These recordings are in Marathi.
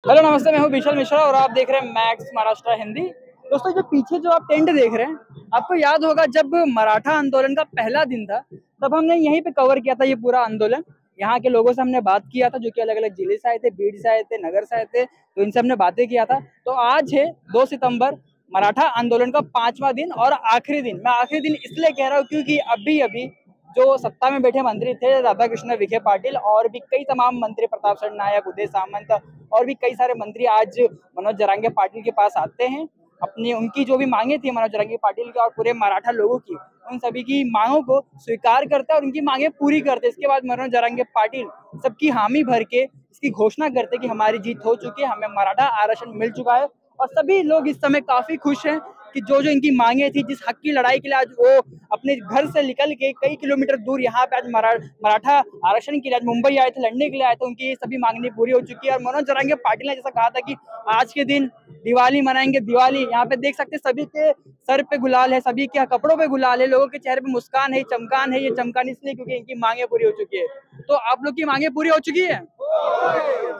हेलो नमस्ते, मैं हूं विशाल मिश्रा और आप देख रहे हैं मैक्स महाराष्ट्र हिंदी। दोस्तों, जो पीछे जो आप टेंट देख रहे हैं, आपको याद होगा जब मराठा आंदोलन का पहला दिन था तब हमने यहीं पे कवर किया था ये पूरा आंदोलन। यहाँ के लोगों से हमने बात किया था जो कि अलग अलग जिले से आए थे, बीड से आए थे, नगर से आए थे, तो इनसे हमने बातें किया था। तो आज है 2 सितंबर, मराठा आंदोलन का 5वां दिन और आखिरी दिन। मैं आखिरी दिन इसलिए कह रहा हूँ क्योंकि अभी अभी जो सत्ता में बैठे मंत्री थे राधाकृष्ण विखे पाटिल और भी कई तमाम मंत्री, प्रताप सरनायक, उदय सामंत और भी कई सारे मंत्री आज मनोज जरांगे पाटिल के पास आते हैं। अपनी उनकी जो भी मांगे थी मनोज जरांगे पाटिल की और पूरे मराठा लोगों की, उन सभी की मांगों को स्वीकार करते और उनकी मांगे पूरी करते। इसके बाद मनोज जरांगे पाटिल सबकी हामी भर के इसकी घोषणा करते कि हमारी जीत हो चुकी है, हमें मराठा आरक्षण मिल चुका है। और सभी लोग इस समय काफी खुश हैं कि जो जो इनकी मांगे थी, जिस हक की लड़ाई के लिए आज वो अपने घर से निकल के कई किलोमीटर दूर यहाँ पे आज मराठा आरक्षण के लिए आज मुंबई आए थे, लड़ने के लिए आए थे, उनकी सभी मांगनी पूरी हो चुकी है। और मनोज जरांगे पाटिल ने जैसा कहा था कि आज के दिन दिवाली मनाएंगे, दिवाली। यहाँ पे देख सकते हैं सभी के सर पे गुलाल है, सभी के कपड़ों पे गुलाल है, लोगों के चेहरे पे मुस्कान है, चमकान है। ये चमकान इसलिए क्योंकि इनकी मांगे पूरी हो चुकी है। तो आप लोग की मांगे पूरी हो चुकी है?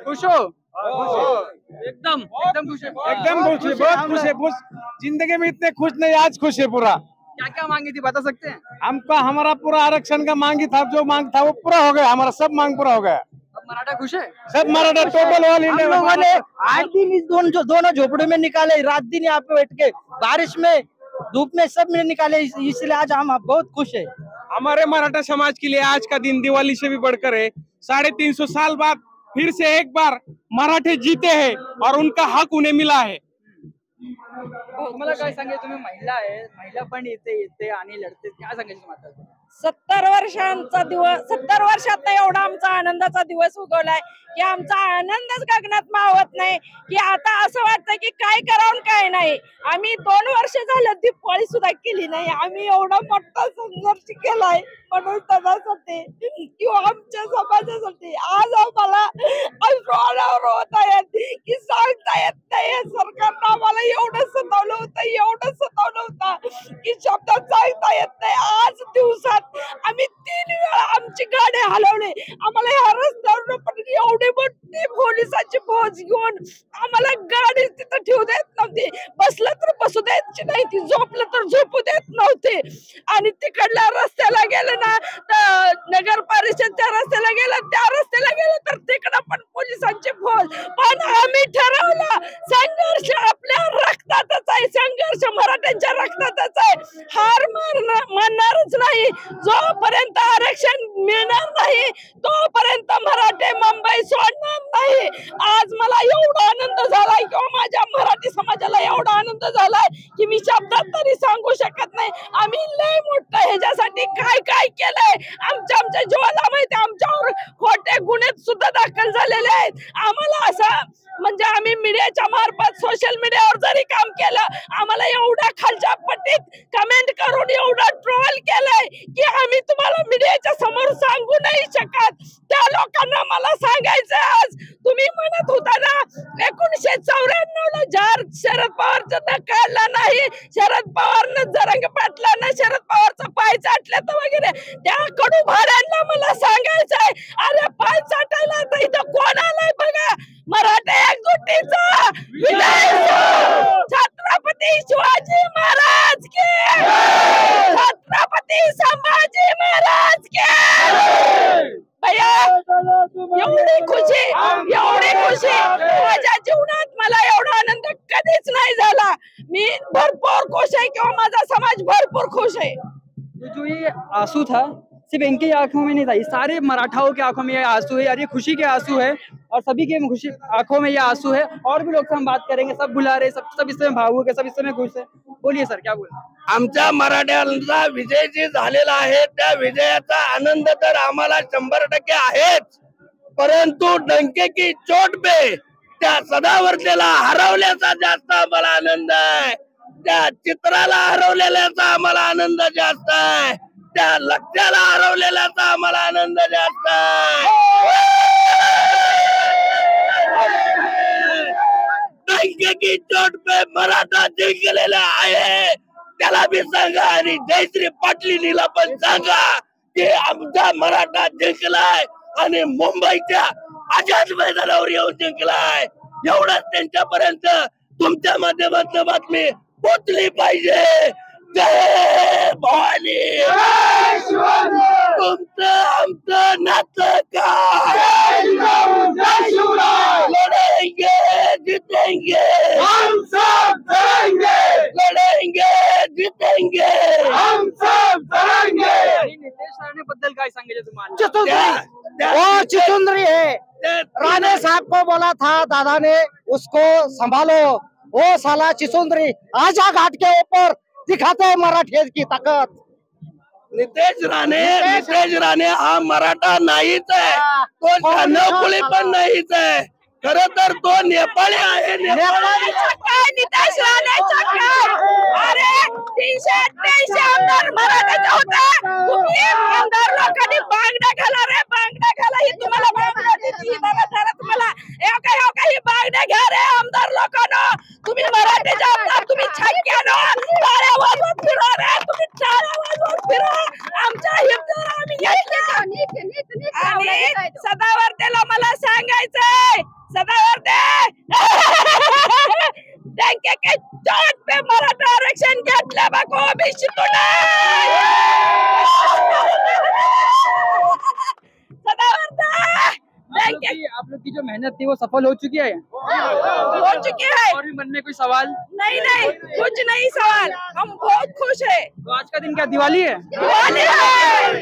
खुश हो? एकदम एकदम खुश है, एकदम खुश है, बहुत खुश है। खुश जिंदगी में इतने खुश नहीं, आज खुश है पूरा। क्या क्या मांगी थी बता सकते हैं? हमका हमारा पूरा आरक्षण का मांगी था, जो मांग था वो पूरा हो गया, हमारा सब मांग पूरा हो गया। अब मराठा खुश है? सब मराठा टोटल ऑल हम इंडिया। लोगों ने 8 दिन इस दोनों झोपड़े में निकाले, रात दिन यहाँ पे बैठ के बारिश में धूप में सब में निकाले, इसलिए आज हम बहुत खुश है। हमारे मराठा समाज के लिए आज का दिन दिवाली से भी बढ़कर है। 350 साल बाद फिर से एक बार मराठे जीते हैं और उनका हक उन्हें मिला है। तुम्हाला काय सांगायचं? तुम्ही महिला आहे, महिला पण येते येते आणि लढते, काय सांगायचं तुम्हाला? 70 वर्षांचा दिवस, 70 वर्षात एवढा आमचा आनंदाचा दिवस उगवलाय की आमचा आनंदच गगनात मावत नाही। की आता असं वाटतं की काय करावं काय नाही। आम्ही 2 वर्ष झालं दिवाळी सुद्धा केली नाही। आम्ही एवढा मोठा संघर्ष केलाय म्हणून दादासाठी किंवा आमच्या समाजासाठी। आज आम्हाला अश्रू होत आहेत की सांगता येत नाही, सरकारनं आम्हाला एवढं सतावलं होतं की शब्दात सांगता येत नाही। आज दिवसात आम्ही 3 वेळा आमची गाडी हलवली। आम्हाला ह्या रस्त्यावर पण एवढी मोठी पोलिसांची फौज घेऊन आम्हाला गाडी तिथं ठेवू देत नव्हती। बसलं तर बसू द्यायची नाही, ती झोपलं तर झोपू देत नव्हते। आणि तिकडल्या रस्त्याला गेलं ना, तर नगर परिषदच्या रस्त्याला गेलं, त्या रस्त्याला गेलं तर तिकडं पण पोलिसांची फौज। पण आम्ही ठरवलं संघर्ष आपल्या रक्तातच आहे, संघर्ष मराठ्यांच्या रक्तातच आहे। हार मानणारच नाही। जोपर्यंत आरक्षण मिळणार नाही तोपर्यंत मराठे मुंबई सोडणार नाही। आज मला एवढा आनंद झालाय किंवा माझ्या मराठी समाजाला एवढा आनंद झालाय की मी शब्दात तरी सांगू शकत नाही। आम्ही लय मोठं ह्याच्यासाठी काय काय केलंय, आमच्या जीवाला माहिती। आमच्यावर खोटे गुन्हे सुद्धा दाखल झालेले आहेत। आम्हाला असं म्हणजे आम्ही मीडियाच्या मार्फत सोशल मीडियावर जरी काम केलं, आम्हाला एवढ्या खालच्या पट्टीत कमेंट करून एवढा ट्रोल केलंय की आम्ही तुम्हाला मीडियाच्या समोर सांगू नाही शकत। त्या लोकांना मला सांगायचं, आज तुम्ही म्हणत होता ना 1994 ला जर शरद पवारचा काढला नाही, शरद पवारनं जरांगे पाटलांना शरद पवारचा पाय चाटला तर वगैरे, त्या कडू भाड्यांना मला सांगायचंय, अरे पाय चाटायला तर इथं कोण आलाय बघा। मराठा एकजुटीचा विजय असो। छत्रपती शिवाजी महाराज की, छत्रपती संभाजी महाराज की। भैया एवढी खुशी माझ्या जीवनात मला एवढा आनंद कधीच नहीं झाला। मी भरपूर खुश है किंवा माझा समाज भरपूर खुश है। जो ये आंसू था सिर्फ इनकी आंखों में नहीं था, ये सारे मराठाओं की आंखों में ये आंसू है और ये खुशी के आंसू है और सभी के खुशी आंखों में ये आंसू है। और भी लोग से हम बात करेंगे, सब बुला रहे, सब इसमें भावुक है, सब इसमें खुश है। बोलिए सर, क्या बोल? आमच्या मराठ्यांचा विजय जे झालेला आहे त्या विजयाचा आनंद तर आम्हाला 100% आहेच, परंतु डंके की चोट पे त्या सदावर्तेला हरवल्याचा जास्त आम्हाला आनंद आहे। त्या चित्राला हरवलेल्याचा आम्हाला आनंद जास्त आहे, त्या लक्ष्याला हरवलेल्याचा आम्हाला आनंद जास्त आहे। डंके की चोट पे मराठा जिंकलेला आहे, त्याला भी सांगा आणि जयश्री पाटलीनीला पण सांगा की आमचा मराठा जिंकलाय आणि मुंबईच्या आझाद मैदानावर येऊन जिंकलाय। एवढंच त्यांच्यापर्यंत तुमच्या माध्यमातून बातमी पोचली पाहिजे. जय भवानी. तुमचं आमचं नातं काय? लढेंगे जितेंगे हम सब करेंगे. लढेंगे जितेंगे हम सब करेंगे. आणि नितेश राणे बद्दल काय सांगायचं तुम्हाला? वो चिचुंदरी है. राणे साहब को बोला था दादा ने उसको संभालो. वो साला चिचुंदरी आजा घाट के ऊपर दिखाते हैं मराठे की ताकत. नितेश राणे हा मराठा नाहीच आहे. तो जानकुळी पण नाहीच आहे. खरं तर तो नेपाळी आहे. नेपाळी नितेश राणेचा काय? अरे 388 आमदार मराठ्याचे होते. तुम्ही आमदार लोकांनी बांगड्या घाला रे, बांगड्या घाला. ही तुम्हाला बांगड्या देते तुम्हाला. काही बांगड्या घ्या रे आमदार लोकांना. तुम्ही मराठीचे आमदार, तुम्ही छक्क्यानं टाळ्या वाजवत फिरा रे. तुम्ही टाळ्या वाजवत फिरा. आमच्या हिंदूला आम्ही घेतले. आणि सदावर्तेला मला सांगायचंय, सदावर्ते टंके के चोट पे मराठा आरक्षण घेतलं बघ ओबीसीतून. सदावर्ते आप लोग की जो मेहनत थी वो सफल हो चुकी है? हो चुकी है. और भी मन में कोई सवाल? नहीं नहीं, कुछ नहीं सवाल. हम बहुत खुश है. तो आज का दिन क्या दिवाली है? दिवाली है.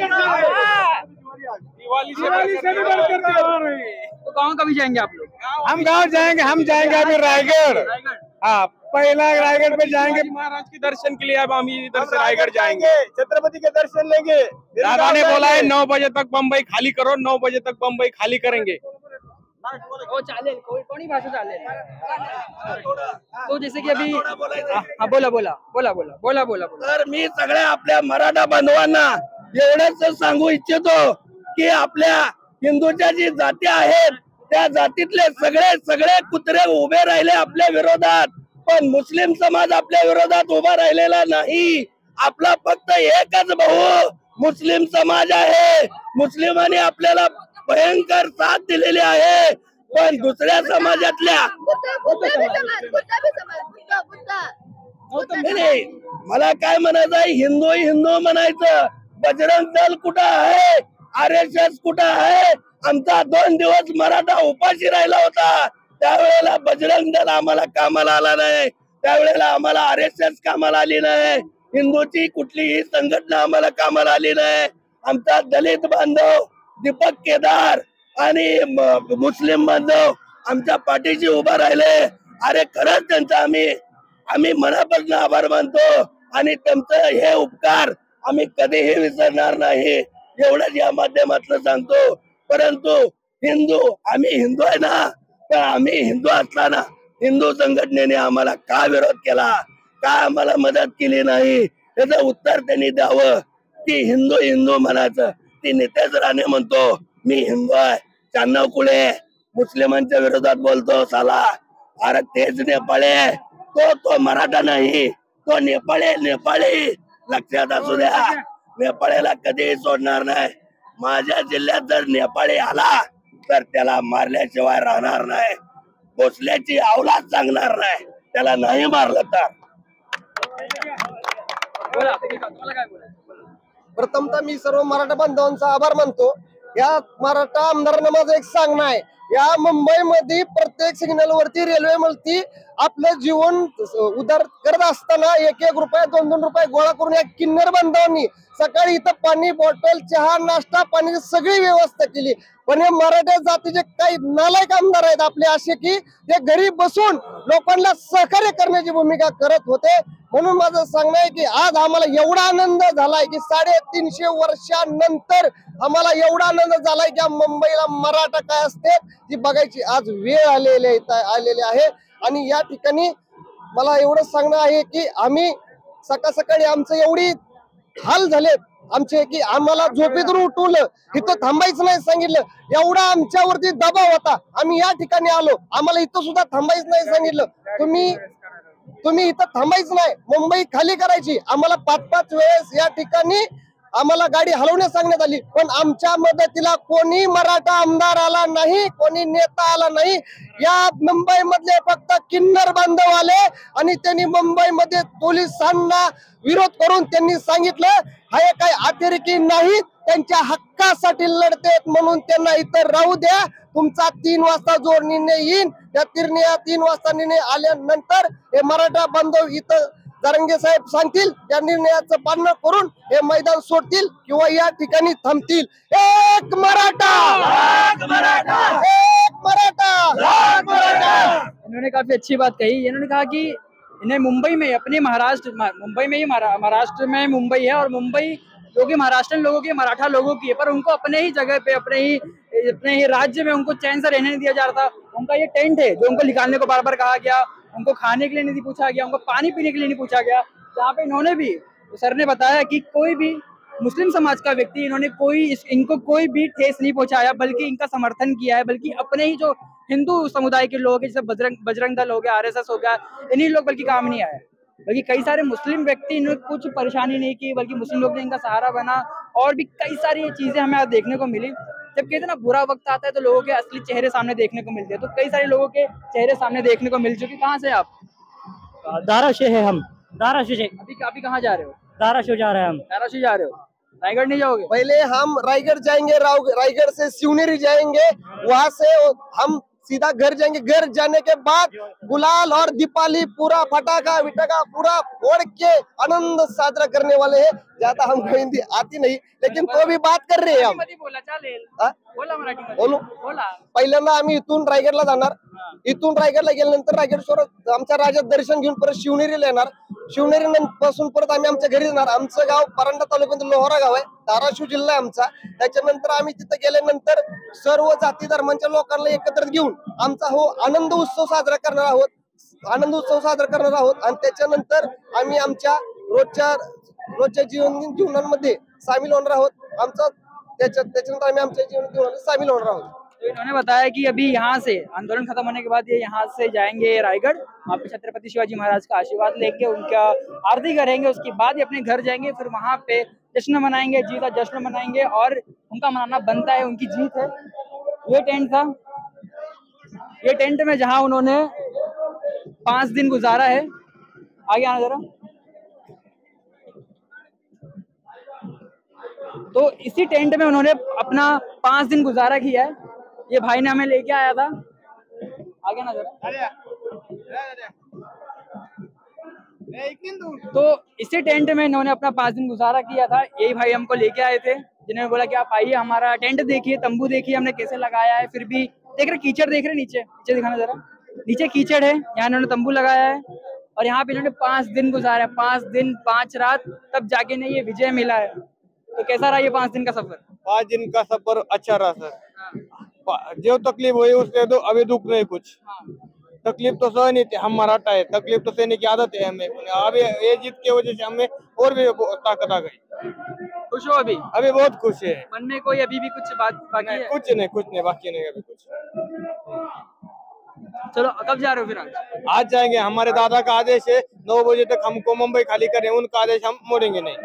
हाँ. दिवाली से भी बढ़कर त्योहार है। तो गाँव कभी जाएंगे आप लोग? हम गांव जाएंगे, हम जाएंगे अभी रायगढ़। हाँ, पहला रायगढ़ पे जाएंगे महाराज के दर्शन के लिए। अब हम इधर से रायगढ़ जाएंगे, छत्रपति के दर्शन लेंगे। दादा ने बोला है 9 बजे तक बम्बई खाली करो, 9 बजे तक बम्बई खाली करेंगे। हो चालेल, कोणी भाषा चालेल. तो जैसे की अभी हाँ बोला बोला बोला बोला बोला बोला बोला. तर मी सगळ्या आपल्या मराठा बांधवांना एवढंच सांगू इच्छितो की आपल्या हिंदूच्या जी जाती आहेत त्या जातीतले सगळे कुत्रे उभे राहिले आपल्या विरोधात. पण मुस्लिम समाज आपल्या विरोधात उभा राहिलेला नाही. आपला फक्त एकच भाऊ मुस्लिम समाज आहे. मुस्लिमांनी आपल्याला भयंकर साथ दिलेली आहे. पण दुसऱ्या समाजातल्या नाही, मला काय म्हणायचं आहे, हिंदू म्हणायचं. बजरंग दल कुठं आहे? RSS कुठं आहे? आमचा 2 दिवस मराठा उपाशी राहिला होता. त्यावेळेला बजरंग दल आम्हाला कामाला आला नाही. त्यावेळेला आम्हाला RSS कामाला आली नाही. हिंदूची कुठलीही संघटना आम्हाला कामाला आली नाही. आमचा दलित बांधव दीपक केदार आणि मुस्लिम बांधव आमच्या पाठीशी उभा राहिले. अरे खरंच त्यांचा आम्ही मनापासून आभार मानतो आणि त्यांचं हे उपकार आम्ही कधीही विसरणार नाही. एवढंच या माध्यमातून सांगतो. परंतु आम्ही हिंदू आहे ना, तर आम्ही हिंदू असताना हिंदू संघटनेने आम्हाला का विरोध केला, का आम्हाला मदत केली नाही, याचं उत्तर त्यांनी द्यावं. की हिंदू म्हणायचं. ती नितेश राणे म्हणतो मी हिंदू आहे, चान्नवकुळे मुस्लिमांच्या विरोधात बोलतो साला. अरे तेच नेपाळी, तो मराठा नाही, तो नेपाळी. लक्षात असू द्या, नेपाळीला कधीही सोडणार नाही. माझ्या जिल्ह्यात जर नेपाळी आला तर त्याला मारल्याशिवाय राहणार नाही. भोसल्याची अवलाद सांगणार नाही, त्याला नाही मारलं तर. प्रथमतः मी सर्व मराठा बांधवांचा आभार मानतो. या मराठा आमदारांना माझं एक सांगणं आहे, या मुंबईमध्ये प्रत्येक सिग्नल वरती रेल्वे मध्ये आपलं जीवन उधार करत असताना 1-1 रुपये 2-2 रुपये गोळा करून या किन्नर बांधवांनी सकाळी इथं पाणी बॉटल, चहा, नाश्ता, पाण्याची सगळी व्यवस्था केली. पण हे मराठा जातीचे काही नालायक आमदार आहेत आपले असे की ते घरी बसून लोकांना सहकार्य करण्याची भूमिका करत होते. म्हणून माझं सांगणं आहे की आज आम्हाला एवढा आनंद झालाय की 350 वर्षांनंतर आम्हाला एवढा आनंद झालाय की मुंबईला मराठा काय असते ती बघायची आज वेळ आलेली आहे. आणि या ठिकाणी मला एवढं सांगणं आहे की आम्ही सकाळी आमचं एवढी हाल झालेत आमचे की आम्हाला झोपेतून उठवलं, इथं थांबायचं नाही सांगितलं. एवढा आमच्यावरती दबाव होता. आम्ही या ठिकाणी आलो, आम्हाला इथं सुद्धा थांबायचं नाही सांगितलं. तुम्ही इथं थांबायचं नाही, मुंबई खाली करायची. आम्हाला 5-5 वेळेस या ठिकाणी आम्हाला गाडी हलवण्यास सांगण्यात आली, पण आमच्या मदतीला कोणी मराठा आमदार आला नाही, कोणी नेता आला नाही. या मुंबई मधले फक्त किन्नर बांधव आले आणि त्यांनी मुंबईमध्ये पोलिसांना विरोध करून त्यांनी सांगितलं हे काही अतिरेकी नाहीत, त्यांच्या हक्कासाठी लढतेत म्हणून त्यांना इथं राहू द्या. तुमचा 3 वाजता जो निर्णय येईल त्या 3 वाजता निर्णय आल्यानंतर हे मराठा बांधव इथं जरांगे साहेब सांगतील त्या निर्णयाचं पालन करून हे मैदान सोडतील किंवा या ठिकाणी थांबतील. एक मराठा, एक मराठा, एक मराठा, एक मराठा. इन्होंने काफी अच्छी बात कही. इन्होंने कहा कि इन्हें मुंबई में अपने मुंबई में ही महाराष्ट्र में मुंबई है और मुंबई जो कि महाराष्ट्र लोगों की, मराठा लोगों की है, पर उनको अपने ही जगह पे अपने ही राज्य में उनको चैन से रहने नहीं दिया जा रहा था. उनका ये टेंट है जो उनको निकालने को बार बार कहा गया, उनको खाने के लिए नहीं पूछा गया, उनको पानी पीने के लिए नहीं पूछा गया. जहाँ पे इन्होंने भी, सर ने बताया कि कोई भी मुस्लिम समाज का व्यक्ति इनको कोई भी ठेस नहीं पहुंचाया, बल्कि इनका समर्थन किया है. बल्कि अपने ही जो हिंदू समुदाय के लोग हैं, जैसे बजरंग दल हो गया, आरएसएस हो गया, इन्हीं लोग बल्कि काम नहीं आए. बल्कि कई सारे मुस्लिम व्यक्ति इन्हें कुछ परेशानी नहीं की, बल्कि मुस्लिम लोग ने इनका सहारा बना. और भी कई सारी चीजें हमें आज देखने को मिली. जब कहते हैं ना बुरा वक्त आता है तो लोगों के असली चेहरे सामने देखने को मिलते हैं, तो कई सारे लोगों के चेहरे सामने देखने को मिल चुके. कहाँ से आप? धाराशिव है हम, धाराशिव से. अभी कहाँ जा रहे हो? धाराशिव जा रहे हैं हम. धाराशिव जा रहे हो, रायगढ़ नहीं जाओगे? पहले हम रायगढ़ जाएंगे, रायगढ़ से शिवनेरी जाएंगे, वहां से हम सीधा घर जाएंगे. घर जाने के बाद गुलाल और दीपावली पूरा फटाका विटाका पूरा फोड़ के आनंद साजरा करने वाले हैं. ज्यादा हमको हिंदी आती नहीं, लेकिन तो भी बात कर रहे हैं हम. बोला चालेल, हा? बोला मराठी बोलू. बोला. पहिल्यांदा आम्ही इथून रायगडला जाणार. इथून रायगडला गेल्यानंतर रायगडेश्वर आमच्या राजात दर्शन घेऊन परत शिवनेरीला येणार. शिवनेरी पासून परत आम्ही आमच्या घरी जाणार. आमचं गाव परांडा तालुक्यातील लोहारा गाव आहे, धाराशिव जिल्हा आहे आमचा. त्याच्यानंतर आम्ही तिथे गेल्यानंतर सर्व जाती धर्मांच्या लोकांना एकत्र घेऊन आमचा आनंद उत्सव साजरा करणार आहोत. आणि त्याच्यानंतर आम्ही आमच्या रोजच्या जीवनामध्ये सामील होणार आहोत. त्याच्यानंतर आम्ही आमच्या जीवनात सामील होणार आहोत. तो इन्होंने बताया कि अभी यहाँ से आंदोलन खत्म होने के बाद ये यहाँ से जाएंगे रायगढ़, वहाँ पे छत्रपति शिवाजी महाराज का आशीर्वाद लेंगे, उनका आरती करेंगे, उसके बाद ये अपने घर जाएंगे, फिर वहाँ पे जश्न मनाएंगे, जीत का जश्न मनाएंगे. और उनका मनाना बनता है, उनकी जीत है. ये टेंट था, ये टेंट में जहाँ उन्होंने 5 दिन गुजारा है. आगे आना जरा. तो इसी टेंट में उन्होंने अपना 5 दिन गुजारा किया है. ये भाई ने हमें लेके आया था. आगे ना जरा. तो इसी टेंट में इन्होंने अपना 5 दिन गुजारा किया था. यही भाई हमको लेके आए थे, जिन्होंने बोला कि आप आइए, हमारा टेंट देखिए, तंबू देखिए हमने कैसे लगाया है. फिर भी देख रहे कीचड़, देख रहे नीचे दिखाना जरा. नीचे कीचड़ है, यहाँ इन्होंने तंबू लगाया है और यहाँ पे इन्होंने 5 दिन गुजारा है. 5 दिन 5 रात, तब जाके इन्हें ये विजय मिला है. तो कैसा रहा ये 5 दिन का सफर? 5 दिन का सफर अच्छा रहा सर. जो तकलीफ हुई उससे तो अभी दुख नहीं कुछ. तकलीफ तो सह नहीं थी, हम मराठा है, तकलीफ तो सहने की आदत है हमें. अभी ये जीत की वजह से हमें और भी ताकत आ गई. खुश हो अभी? अभी बहुत खुश है. मन में कोई अभी भी कुछ बात बाकी है? कुछ नहीं बाकी नहीं अभी कुछ. चलो कब जा रहे हो फिर? आज जाएंगे. हमारे दादा का आदेश है 9 बजे तक हमको मुंबई खाली करें, उनका आदेश हम मोड़ेंगे नहीं.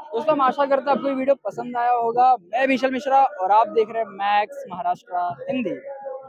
दोस्तों हम आशा करते हैं आपको ये वीडियो पसंद आया होगा. मैं विशाल मिश्रा और आप देख रहे हैं मैक्स महाराष्ट्र हिंदी.